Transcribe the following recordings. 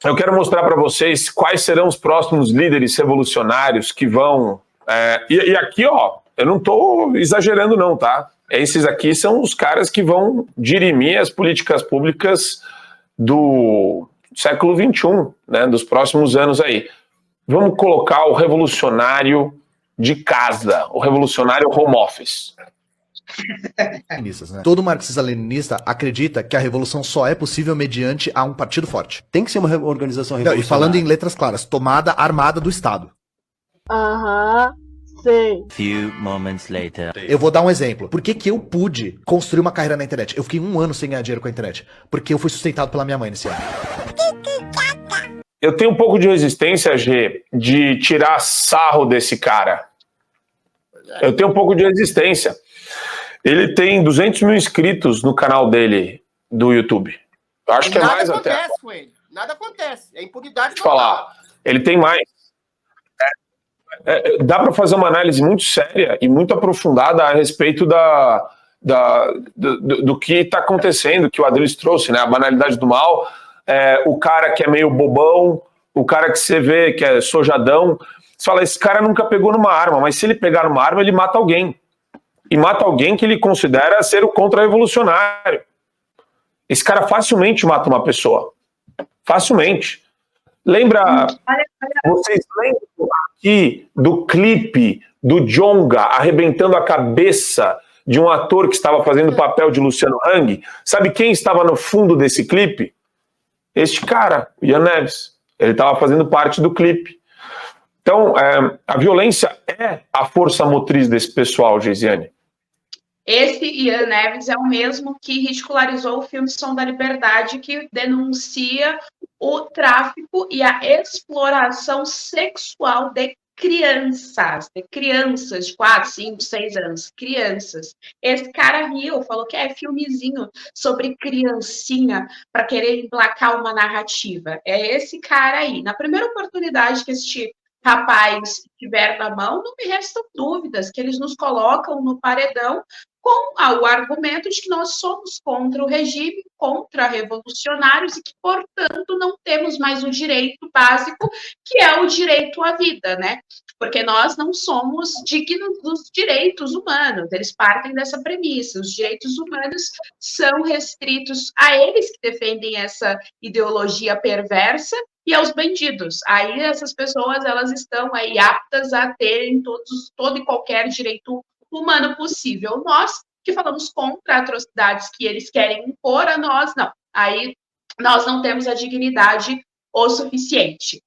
eu quero mostrar para vocês quais serão os próximos líderes revolucionários que vão... E aqui, ó, eu não estou exagerando não, tá? Esses aqui são os caras que vão dirimir as políticas públicas do século XXI, né, dos próximos anos aí. Vamos colocar o revolucionário de casa, o revolucionário home office. Né? Todo marxista-leninista acredita que a revolução só é possível mediante a um partido forte. Tem que ser uma organização revolucionária. Não, e falando em letras claras, tomada armada do Estado. Sim. Few moments later. Eu vou dar um exemplo. Por que eu pude construir uma carreira na internet? Eu fiquei 1 ano sem ganhar dinheiro com a internet. Porque eu fui sustentado pela minha mãe nesse ano. Eu tenho um pouco de resistência, G, de tirar sarro desse cara. Eu tenho um pouco de resistência. Ele tem 200 mil inscritos no canal dele do YouTube. Eu acho que é mais até. Nada acontece com ele. Nada acontece. É impunidade. Deixa eu falar. Ele tem mais. Dá para fazer uma análise muito séria e muito aprofundada a respeito do que está acontecendo, que o Adriles trouxe, né? A banalidade do mal, o cara que é meio bobão, o cara que você vê que é sojadão. Você fala, esse cara nunca pegou numa arma, mas se ele pegar numa arma, ele mata alguém. E mata alguém que ele considera ser o contra-revolucionário. Esse cara facilmente mata uma pessoa. Facilmente. Vocês lembram aqui do clipe do Djonga arrebentando a cabeça de um ator que estava fazendo o papel de Luciano Hang? Sabe quem estava no fundo desse clipe? Este cara, Ian Neves. Ele estava fazendo parte do clipe. Então, a violência é a força motriz desse pessoal, Geisiane. Esse Ian Neves é o mesmo que ridicularizou o filme Som da Liberdade, que denuncia o tráfico e a exploração sexual de crianças de 4, 5, 6 anos, crianças. Esse cara riu, falou que é filmezinho sobre criancinha para querer emplacar uma narrativa. É esse cara aí. Na primeira oportunidade que esse rapaz tiver na mão, não me restam dúvidas que eles nos colocam no paredão com o argumento de que nós somos contra o regime, contra revolucionários e que, portanto, não temos mais o direito básico, que é o direito à vida, né? Porque nós não somos dignos dos direitos humanos, eles partem dessa premissa, os direitos humanos são restritos a eles que defendem essa ideologia perversa e aos bandidos. Aí essas pessoas, elas estão aí aptas a terem todo e qualquer direito humano possível. Nós, que falamos contra atrocidades que eles querem impor a nós, não. Aí nós não temos a dignidade o suficiente.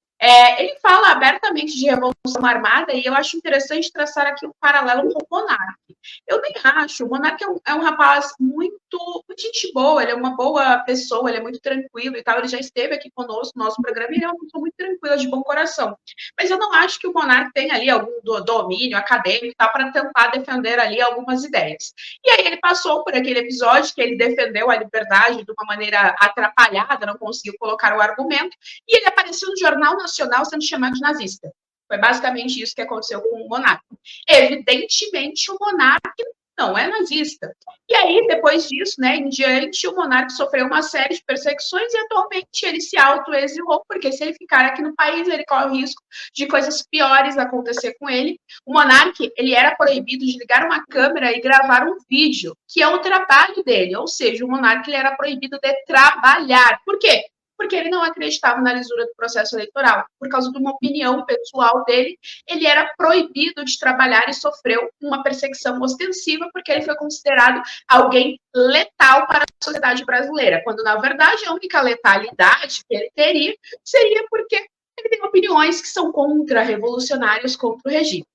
Ele fala abertamente de revolução armada e eu acho interessante traçar aqui um paralelo com o Monark. Eu nem acho, o Monark é um rapaz muito gente boa, ele é uma boa pessoa, ele é muito tranquilo e tal, ele já esteve aqui conosco no nosso programa e ele é uma pessoa muito tranquila, de bom coração. Mas eu não acho que o Monark tem ali algum domínio acadêmico tá, para tentar defender ali algumas ideias. E aí ele passou por aquele episódio que ele defendeu a liberdade de uma maneira atrapalhada, não conseguiu colocar o argumento, e ele apareceu no Jornal Nacional sendo chamado de nazista. Foi basicamente isso que aconteceu com o Monark. Evidentemente, o Monark não é nazista. E aí, depois disso, né, em diante, o Monark sofreu uma série de perseguições e atualmente ele se autoexilou, porque se ele ficar aqui no país, ele corre o risco de coisas piores acontecer com ele. O Monark, ele era proibido de ligar uma câmera e gravar um vídeo, que é o trabalho dele, ou seja, o Monark ele era proibido de trabalhar. Por quê? Porque ele não acreditava na lisura do processo eleitoral. Por causa de uma opinião pessoal dele, ele era proibido de trabalhar e sofreu uma perseguição ostensiva porque ele foi considerado alguém letal para a sociedade brasileira, quando, na verdade, a única letalidade que ele teria seria porque ele tem opiniões que são contra-revolucionárias, contra o regime.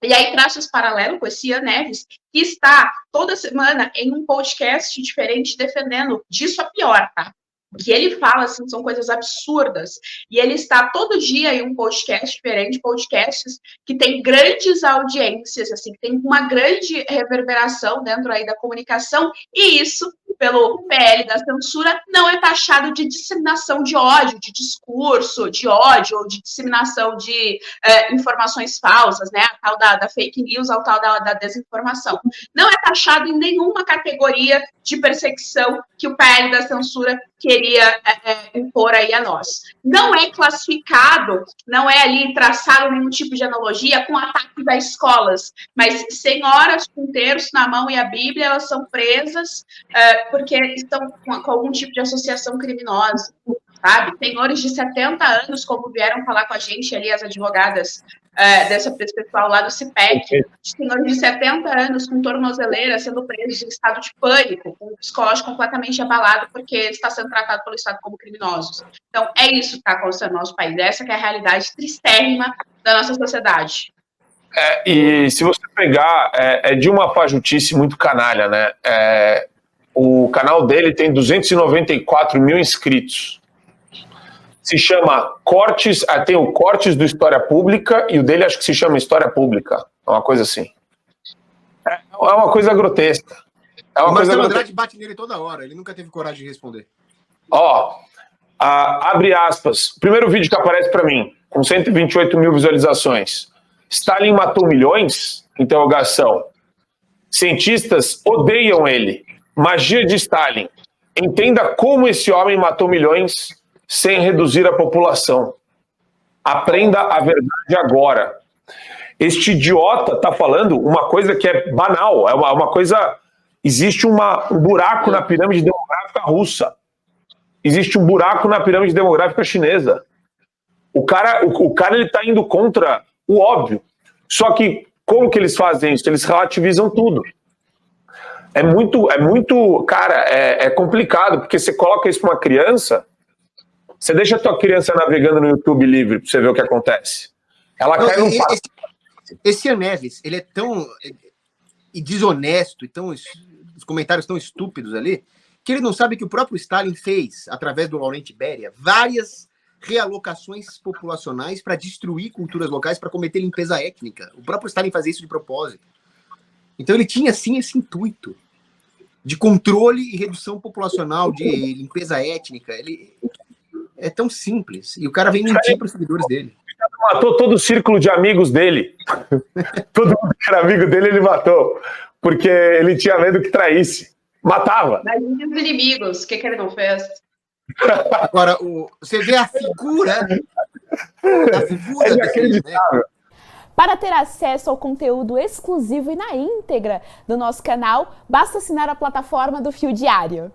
E aí traço esse paralelo com esse Ian Neves, que está toda semana em um podcast diferente defendendo disso a pior, tá? O que ele fala, assim, são coisas absurdas. E ele está todo dia em um podcast diferente, podcasts que tem grandes audiências, assim, que tem uma grande reverberação dentro aí da comunicação, e isso, pelo PL da censura, não é taxado de disseminação de ódio, de discurso de ódio, ou de disseminação de informações falsas, né? A tal da fake news, a tal da desinformação. Não é taxado em nenhuma categoria de perseguição que o PL da censura queria impor aí a nós. Não é classificado, não é ali traçado nenhum tipo de analogia com ataques a escolas, mas senhoras com o terço na mão e a Bíblia, elas são presas porque estão com algum tipo de associação criminosa, sabe? Senhores de 70 anos, como vieram falar com a gente ali, as advogadas desse pessoal lá do CIPEC, senhores de 70 anos com tornozeleira sendo presos em estado de pânico, com o psicológico completamente abalado porque está sendo tratado pelo Estado como criminosos. Então, é isso que está acontecendo no nosso país, essa que é a realidade tristérrima da nossa sociedade. E se você pegar, é de uma fajutice muito canalha, né? O canal dele tem 294 mil inscritos. Se chama Cortes, tem o Cortes do História Pública e o dele acho que se chama História Pública, é uma coisa assim. É uma coisa grotesca. O Marcelo Andrade bate nele toda hora, ele nunca teve coragem de responder. Abre aspas, o primeiro vídeo que aparece para mim, com 128 mil visualizações. Stalin matou milhões? Interrogação. Cientistas odeiam ele. Magia de Stalin. Entenda como esse homem matou milhões sem reduzir a população. Aprenda a verdade agora. Este idiota está falando uma coisa que é banal, é uma coisa... Existe um buraco na pirâmide demográfica russa. Existe um buraco na pirâmide demográfica chinesa. O cara ele está indo contra o óbvio. Só que como que eles fazem isso? Eles relativizam tudo. É muito, cara, é complicado, porque você coloca isso para uma criança, você deixa a tua criança navegando no YouTube livre para você ver o que acontece. Ela cai num passo. Esse Ian Neves, ele é tão desonesto e os comentários tão estúpidos ali, que ele não sabe que o próprio Stalin fez, através do Laurent Beria, várias realocações populacionais para destruir culturas locais, para cometer limpeza étnica. O próprio Stalin fazia isso de propósito. Então ele tinha, sim, esse intuito de controle e redução populacional, de limpeza étnica. Ele é tão simples. E o cara vem mentir para os seguidores dele. Ele matou todo o círculo de amigos dele. Todo mundo que era amigo dele, ele matou. Porque ele tinha medo que traísse. Matava. Mas e os inimigos, o que ele não fez? Agora, você vê a figura... É inacreditável. Para ter acesso ao conteúdo exclusivo e na íntegra do nosso canal, basta assinar a plataforma do Fio Diário.